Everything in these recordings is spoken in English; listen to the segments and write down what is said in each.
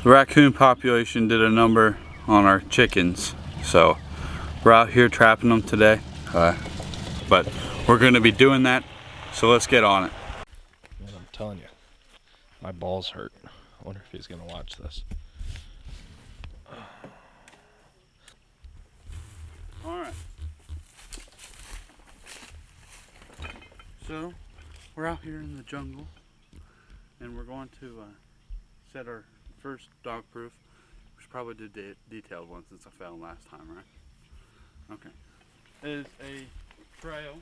The raccoon population did a number on our chickens, so we're out here trapping them today. But we're going to be doing that, so let's get on it. Man, I'm telling you, my balls hurt. I wonder if he's going to watch this. Alright. So, we're out here in the jungle, and we're going to set our first dog proof. We should probably do detailed one since I failed last time, right? Okay. Is a trail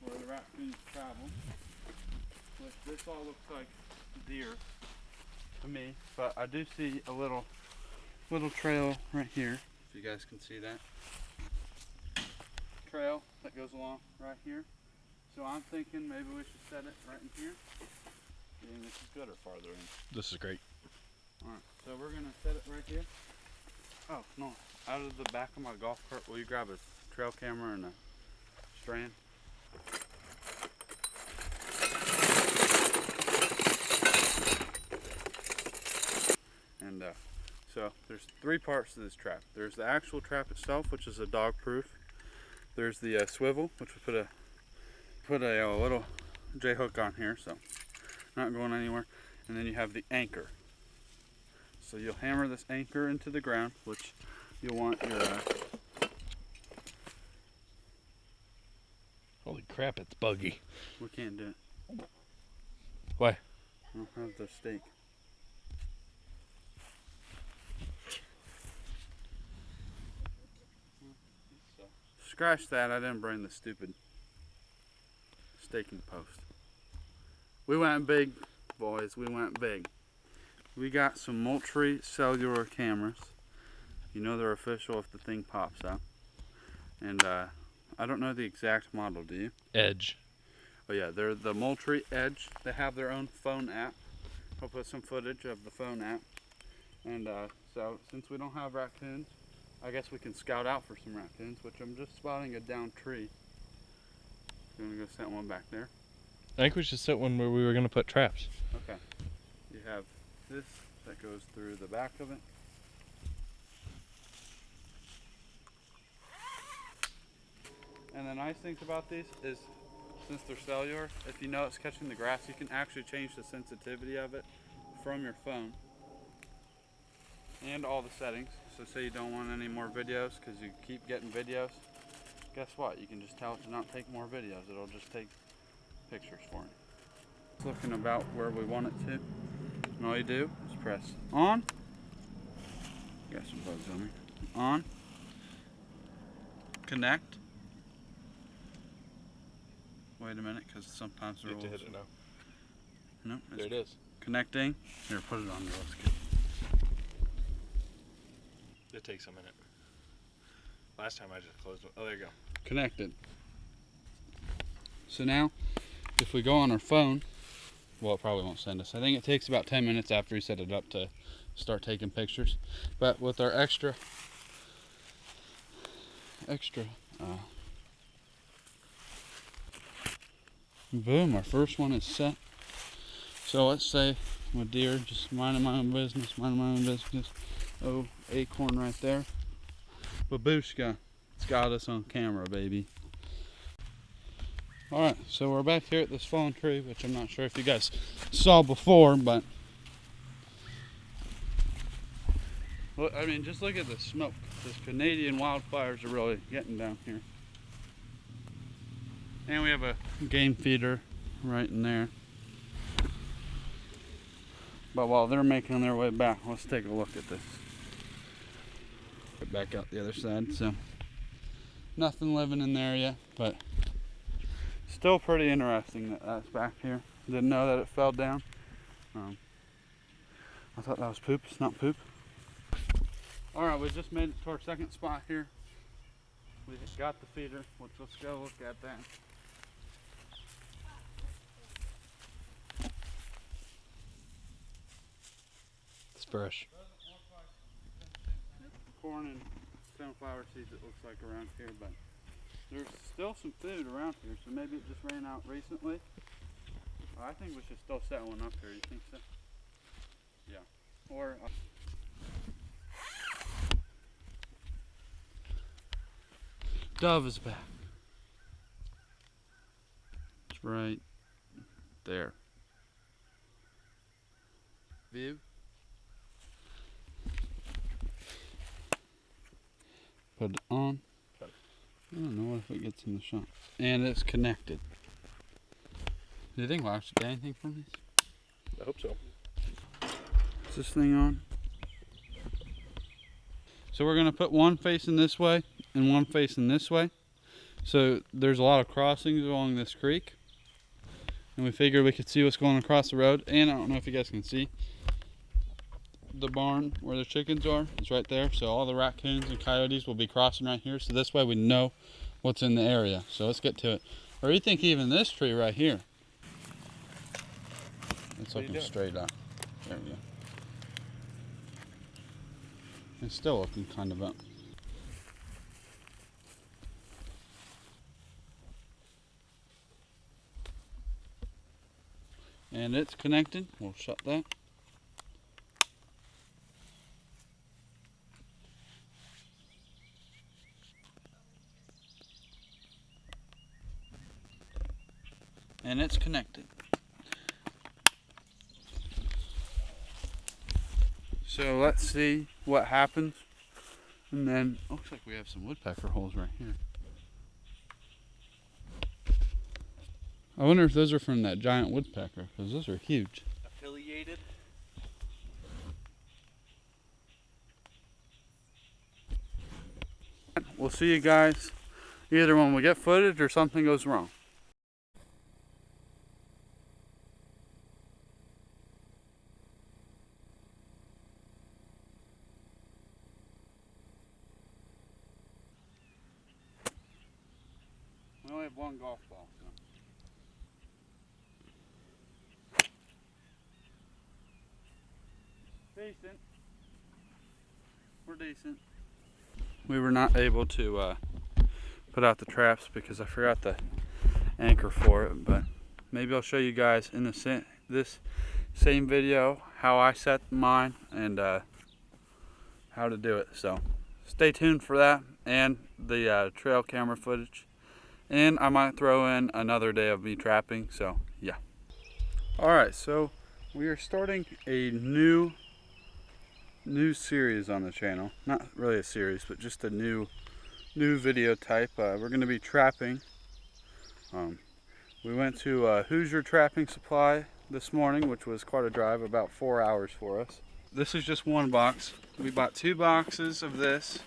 where the raccoons travel. Which this all looks like deer to me, but I do see a little trail right here. If you guys can see that trail that goes along right here. So I'm thinking maybe we should set it right in here. You think this is good or farther in? This is great. Alright, so we're gonna set it right here. Oh no, out of the back of my golf cart, will you grab a trail camera and a strand? And so there's three parts to this trap. There's the actual trap itself, which is a dog proof. There's the swivel, which we put a little J hook on here, so not going anywhere. And then you have the anchor. So you'll hammer this anchor into the ground, which you'll want your Holy crap, it's buggy. we can't do it. Why? I don't have the stake. Scratch that, I didn't bring the stupid staking post. We went big, boys, we went big. We got some multi-cellular cameras. You know they're official if the thing pops up. And I don't know the exact model, do you? Edge. Oh yeah, they're the multi-edge. They have their own phone app. I'll put some footage of the phone app. And so since we don't have raccoons, I guess we can scout out for some raccoons, which I'm just spotting a downed tree. You want to go set one back there? I think we should set one where we were going to put traps. Okay. You have this that goes through the back of it. And the nice thing about these is, since they're cellular, if you know it's catching the grass, you can actually change the sensitivity of it from your phone. And all the settings. So say you don't want any more videos because you keep getting videos. Guess what? You can just tell it to not take more videos. It'll just take pictures for you. It's looking about where we want it to. And all you do is press on. Got some bugs on me. On. Connect. Wait a minute, because sometimes the You rules. have to hit it now. No, There it is. connecting. Here, put it on there. Let's get. It takes a minute. Last time I just closed it. Oh, there you go. Connected. So now, if we go on our phone, well, it probably won't send us. I think it takes about 10 minutes after you set it up to start taking pictures. But with our extra, boom, our first one is set. So let's say with deer, just minding my own business, Oh, acorn right there. Babushka. It's got us on camera, baby. Alright, so we're back here at this fallen tree, which I'm not sure if you guys saw before, but well, I mean, just look at the smoke. These Canadian wildfires are really getting down here. And we have a game feeder right in there. But while they're making their way back, let's take a look at this. Back out the other side, so nothing living in there yet, but still pretty interesting that that's back here. Didn't know that it fell down. I thought that was poop. It's not poop. Alright, we just made it to our second spot here. We got the feeder, which let's go look at that. It's fresh. Corn and sunflower seeds it looks like around here, but there's still some food around here, so maybe it just ran out recently. I think we should still set one up here. You think so? Yeah. Or dove is back. It's right there. View. Put it on. I don't know if it gets in the shot. And it's connected. Do you think we'll actually get anything from these? I hope so. Is this thing on? So we're going to put one facing this way and one facing this way. So there's a lot of crossings along this creek. And we figured we could see what's going across the road. And I don't know if you guys can see. The barn where the chickens are is right there. So all the raccoons and coyotes will be crossing right here. So this way we know what's in the area. So let's get to it. Or you think even this tree right here. It's looking straight up. There we go. It's still looking kind of up. And it's connected. We'll shut that. And it's connected. So let's see what happens. And then, looks like we have some woodpecker holes right here. I wonder if those are from that giant woodpecker, because those are huge. Affiliated? We'll see you guys either when we get footage or something goes wrong. We only have one golf ball. So. Decent. We're decent. We were not able to put out the traps because I forgot the anchor for it, but maybe I'll show you guys in this same video how I set mine and how to do it. So stay tuned for that and the trail camera footage. And I might throw in another day of me trapping, so yeah. Alright, so we are starting a new series on the channel. Not really a series, but just a new video type. We're going to be trapping. We went to Hoosier Trapping Supply this morning, which was quite a drive, about 4 hours for us. This is just one box. We bought 2 boxes of this,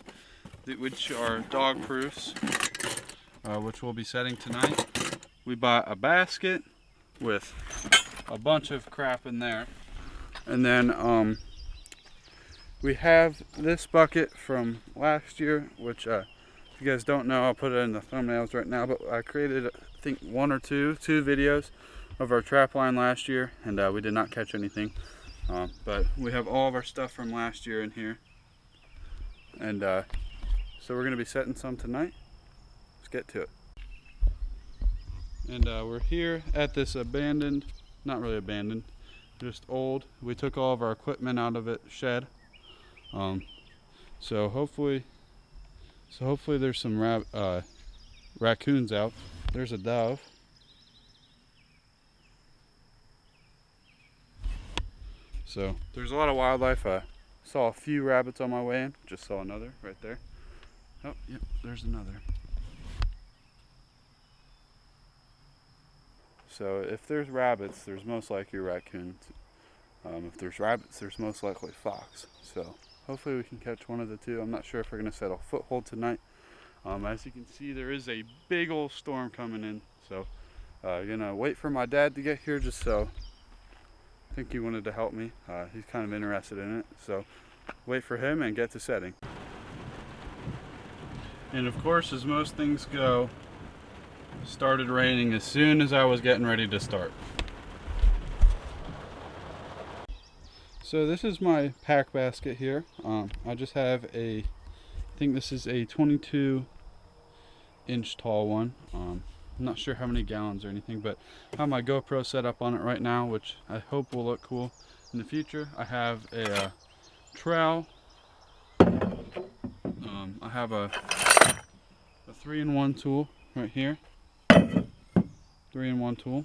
which are dog proofs. Which we'll be setting tonight. We bought a basket with a bunch of crap in there. And then we have this bucket from last year, which if you guys don't know, I'll put it in the thumbnails right now, but I created I think two videos of our trap line last year, and we did not catch anything. But we have all of our stuff from last year in here. And so we're going to be setting some tonight. Get to it. And we're here at this abandoned, not really abandoned, just old. We took all of our equipment out of it shed. So hopefully there's some raccoons out. There's a dove. So there's a lot of wildlife. Saw a few rabbits on my way in. Just saw another right there. Oh, yep, there's another. So if there's rabbits, there's most likely raccoons. If there's rabbits, there's most likely fox. So hopefully we can catch one of the two. I'm not sure if we're going to set a foothold tonight. As you can see, there is a big old storm coming in. So gonna wait for my dad to get here just so. I think he wanted to help me. He's kind of interested in it. So wait for him and get to setting. And of course, as most things go, started raining as soon as I was getting ready to start. So this is my pack basket here. I just have I think this is a 22-inch tall one. I'm not sure how many gallons or anything, but I have my GoPro set up on it right now, which I hope will look cool. In the future, I have a trowel. I have a 3-in-1 tool right here. 3-in-1 tool.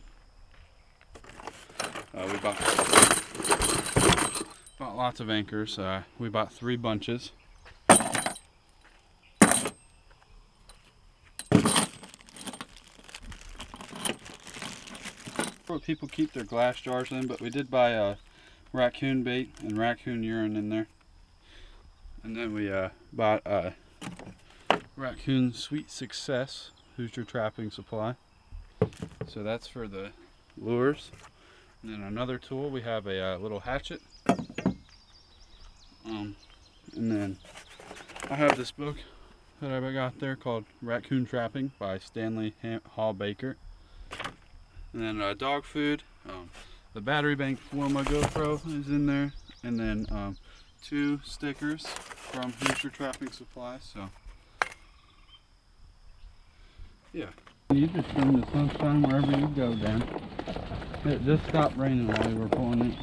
We bought lots of anchors. We bought 3 bunches. What people keep their glass jars in, but we did buy raccoon bait and raccoon urine in there. And then we bought raccoon Sweet Success Hoosier trapping supply. So that's for the lures. And then another tool, we have a little hatchet. And then I have this book that I got there called Raccoon Trapping by Stanley Hall Baker. And then dog food. The battery bank for my GoPro is in there. And then 2 stickers from Hoosier Trapping Supply. So, yeah. You just bring the sunshine wherever you go, Dan. It just stopped raining while we were pulling it.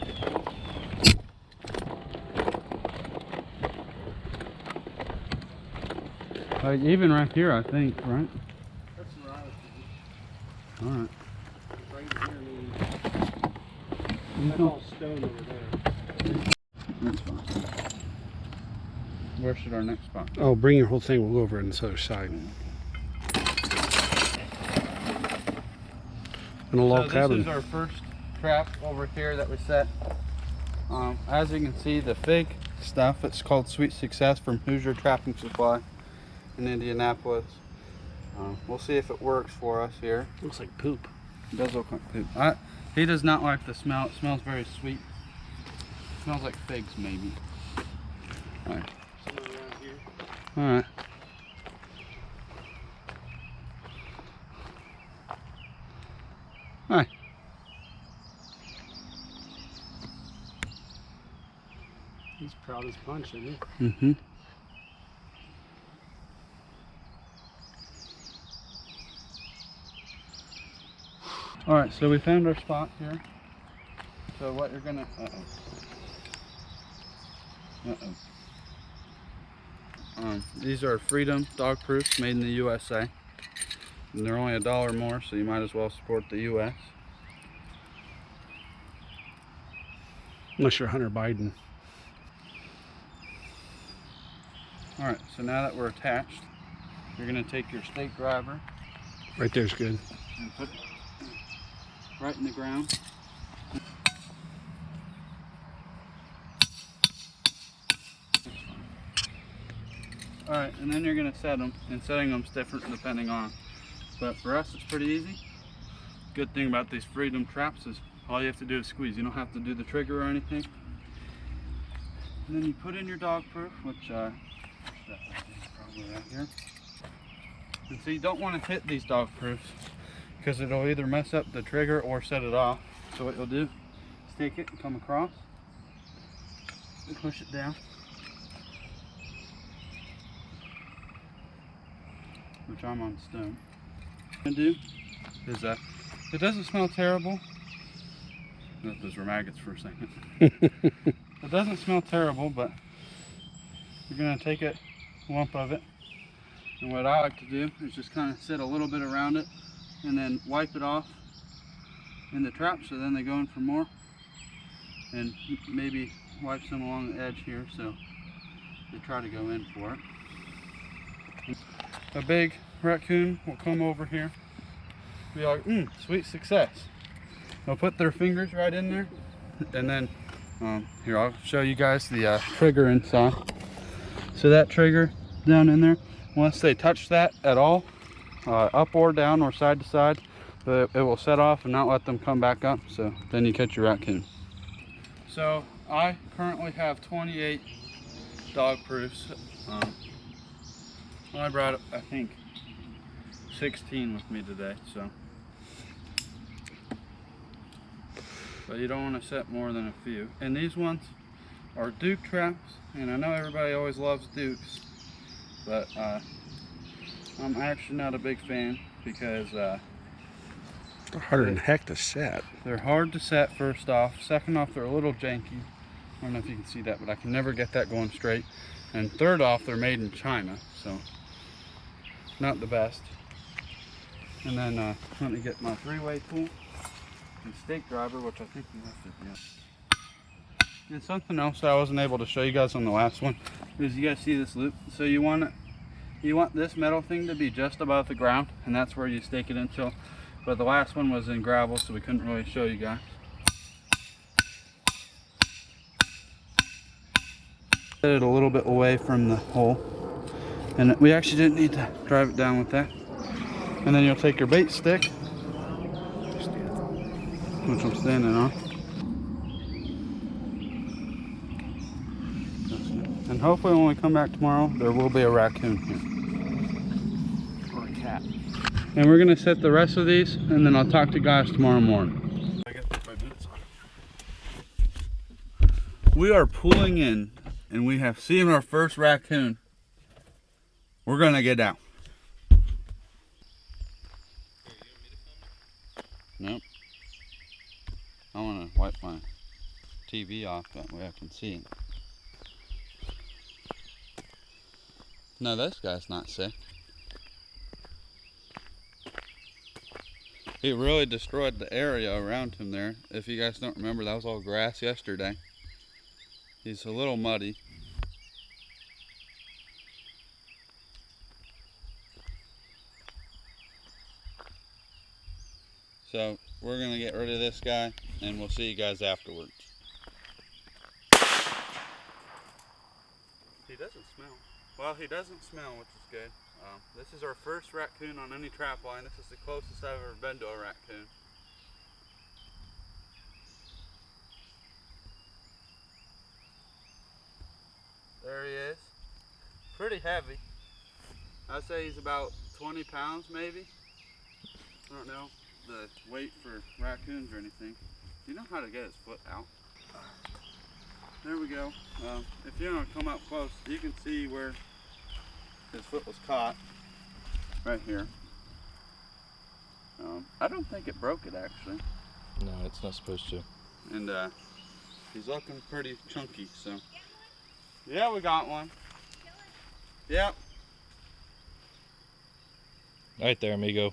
Like even right here, I think, right? That's where I was thinking. All right. Right here, that's all stone over there. That's fine. Where should our next spot be? Oh, bring your whole thing. We'll go over on this other side. In a log cabin. This is our first trap over here that we set. As you can see, the fig stuff, it's called Sweet Success from Hoosier Trapping Supply in Indianapolis. We'll see if it works for us here. Looks like poop. It does look like poop. He does not like the smell. It smells very sweet. It smells like figs, maybe. All right. Somewhere around here. All right. Hi. He's proud as punch, isn't he? Mm-hmm. All right, so we found our spot here. So what you're gonna, these are Freedom dog proofs made in the USA. And they're only $1 more, so you might as well support the US. Unless you're Hunter Biden. All right, so now that we're attached, you're gonna take your stake driver Right there's good. and put it right in the ground. All right, and then you're gonna set them, and setting them's different depending on. But for us, it's pretty easy. Good thing about these Freedom traps is all you have to do is squeeze. You don't have to do the trigger or anything. And then you put in your dog proof, which probably right here. And so you don't want to hit these dog proofs because it'll either mess up the trigger or set it off. So what you'll do is take it and come across and push it down. Which I'm on stone. What I'm gonna do is it doesn't smell terrible. Those were maggots for a second. It doesn't smell terrible, but you're gonna take a lump of it, and what I like to do is just kind of sit a little bit around it and then wipe it off in the trap, so then they go in for more, and maybe wipe some along the edge here so they try to go in for it. A big raccoon will come over here, be like, Sweet Success. They'll put their fingers right in there, and then here, I'll show you guys the trigger inside. So that trigger down in there, once they touch that at all, up or down or side to side, it will set off and not let them come back up, so then you catch your raccoon. So I currently have 28 dog proofs. I brought, I think, 16 with me today, so. But you don't want to set more than a few. And these ones are Duke traps, and I know everybody always loves Dukes, but I'm actually not a big fan because They're harder than heck to set. They're hard to set, first off. Second off, they're a little janky. I don't know if you can see that, but I can never get that going straight. And third off, they're made in China, so not the best. And then let me get my 3-way tool and stake driver, which I think we left it. Yeah. And something else that I wasn't able to show you guys on the last one is you guys see this loop. So you want this metal thing to be just above the ground, and that's where you stake it until. But the last one was in gravel, so we couldn't really show you guys. Set it a little bit away from the hole, and we actually didn't need to drive it down with that. And then you'll take your bait stick, which I'm standing on, and hopefully when we come back tomorrow there will be a raccoon here. Or a cat. And we're gonna set the rest of these, and then I'll talk to you guys tomorrow morning. We are pulling in, and we have seen our first raccoon. We're gonna get out. Nope. I wanna wipe my TV off, that way I can see it. No, this guy's not sick. He really destroyed the area around him there. If you guys don't remember, that was all grass yesterday. He's a little muddy. So we're gonna get rid of this guy, and we'll see you guys afterwards. He doesn't smell. Well, he doesn't smell, which is good. This is our first raccoon on any trap line. This is the closest I've ever been to a raccoon. There he is. Pretty heavy. I'd say he's about 20 pounds maybe. I don't know the weight for raccoons or anything. Do you know how to get his foot out? There we go. If you don't come up close, you can see where his foot was caught. Right here. I don't think it broke it actually. No, it's not supposed to. And he's looking pretty chunky, so. Yeah, we got one. Yep. Right there, amigo.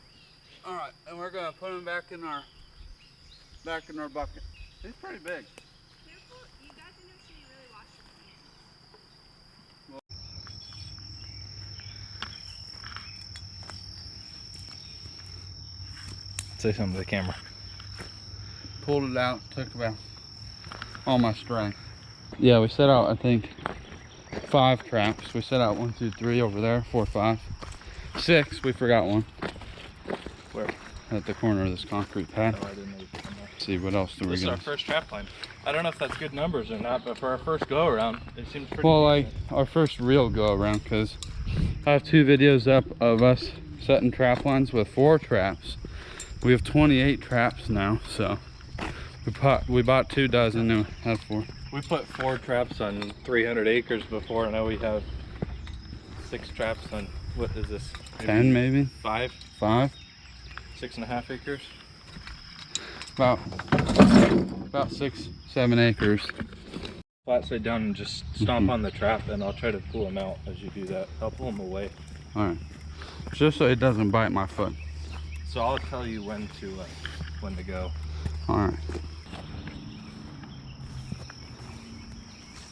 All right, and we're gonna put him back in our bucket. He's pretty big. Careful, you guys are make sure you really wash your hands. Say something to the camera. Pulled it out, took about all my strength. Yeah, we set out, I think, 5 traps. We set out 1, 2, 3 over there, 4, 5, 6. We forgot one. Where? At the corner of this concrete pad. Oh, I didn't know you put them there. See what else do we This is get? our first trap line. I don't know if that's good numbers or not, but for our first go around, it seems pretty Well, decent. our first real go around, because I have 2 videos up of us setting trap lines with 4 traps. We have 28 traps now, so we bought 2 dozen and we have 4. We put 4 traps on 300 acres before. Now we have 6 traps on, what is this? 10 maybe? 5, 5? 6.5 acres. About 6, 7 acres. Flat side down and just stomp on the trap, and I'll try to pull them out as you do that. I'll pull them away. All right, just so it doesn't bite my foot. So I'll tell you when to go. All right.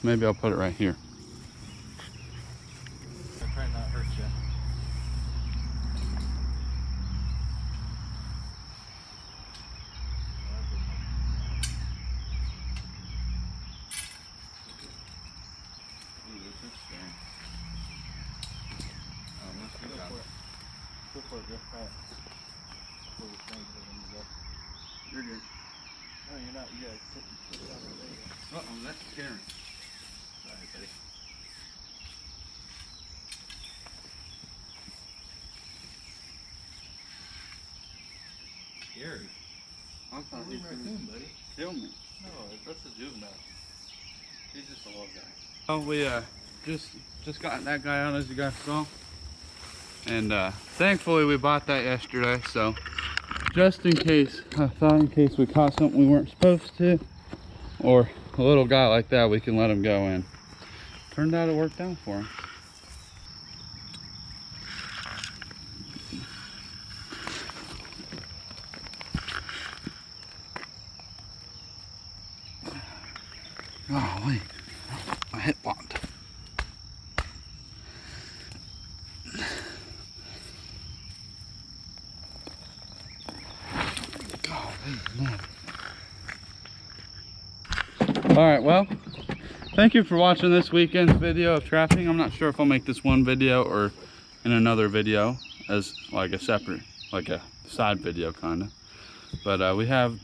Maybe I'll put it right here. I'll try not hurt you. You're good. No, you're not. You gotta sit down there. Uh-oh, that's scary. Sorry, buddy. Scary. I thought he was gonna Raccoon, buddy. kill me. No, that's a juvenile. He's just a little guy. Oh, we just got that guy out, as you guys saw. And thankfully we bought that yesterday, so just in case, I thought in case we caught something we weren't supposed to, or a little guy like that, we can let him go in. Turned out it worked out for him. Oh wait, my hip locked. Alright, well, thank you for watching this weekend's video of trapping. I'm not sure if I'll make this one video or in another video as like a separate, like a side video kind of. But we have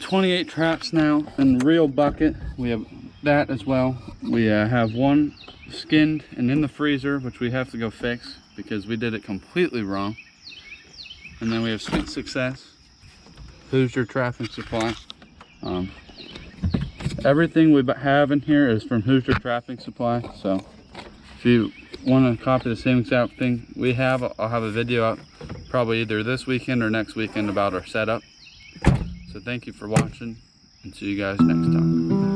28 traps now in the real bucket. We have that as well. We have one skinned and in the freezer, which we have to go fix because we did it completely wrong. And then we have Sweet Success, Hoosier Trapping Supply. Everything we have in here is from Hoosier Trapping Supply. So if you want to copy the same exact thing we have, I'll have a video out probably either this weekend or next weekend about our setup. So thank you for watching and see you guys next time.